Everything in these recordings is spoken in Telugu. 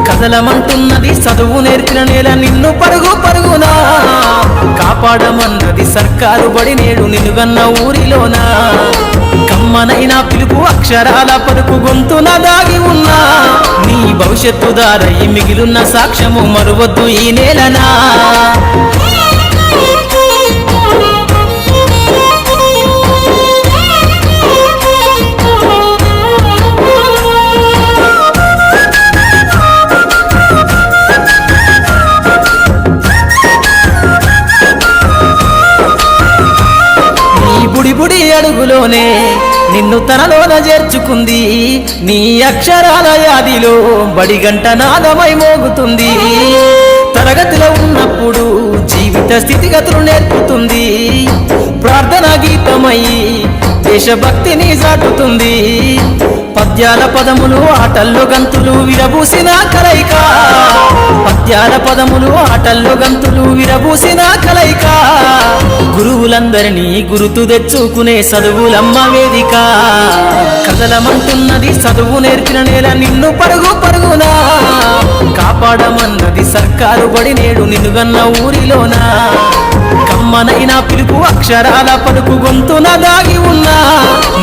కదలమంటున్నది చదువు నేర్పిన నేల నిన్ను పరుగు పరుగునా కాపాడమన్నది సర్కారు బడి నేడు నిలుగన్న ఊరిలోనా కమ్మనైనా పిలుపు అక్షరాల పలుకు గొంతున దాగి ఉన్నా నీ భవిష్యత్తు దారై మిగిలిన సాక్ష్యము మరువద్దు ఈ నేలనా బుడి అడుగులోనే నిన్ను తనలోన చేర్చుకుంది నీ అక్షరాల యాదిలో బడిగంట నాదమై మోగుతుంది తరగతిలో ఉన్నప్పుడు జీవిత స్థితిగతులు నేర్పుతుంది ప్రార్థనా గీతమై దేశభక్తిని చాటుతుంది పద్యాల పదములు ఆటల్లో గంతులు విరబూసిన కలయిక పద్యాల పదములు ఆటల్లో గంతులు విరబూసిన కలయిక గురువులందరినీ గురుతు తెచ్చుకునే చదువులమ్మ వేదిక కదలమంటున్నది చదువు నేర్పిన నేల నిన్ను పరుగు పరుగునా కాపాడమన్నది సర్కారు బడి నేడు నిన్నుగన్న ఊరిలోనా కమ్మనైనా పిలుపు అక్షరాల పలుకు గొంతున దాగి ఉన్నా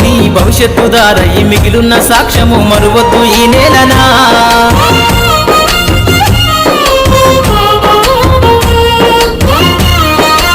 నీ భవిష్యత్తు దారై మిగిలిన సాక్ష్యము మరువద్దు ఈ నేలనా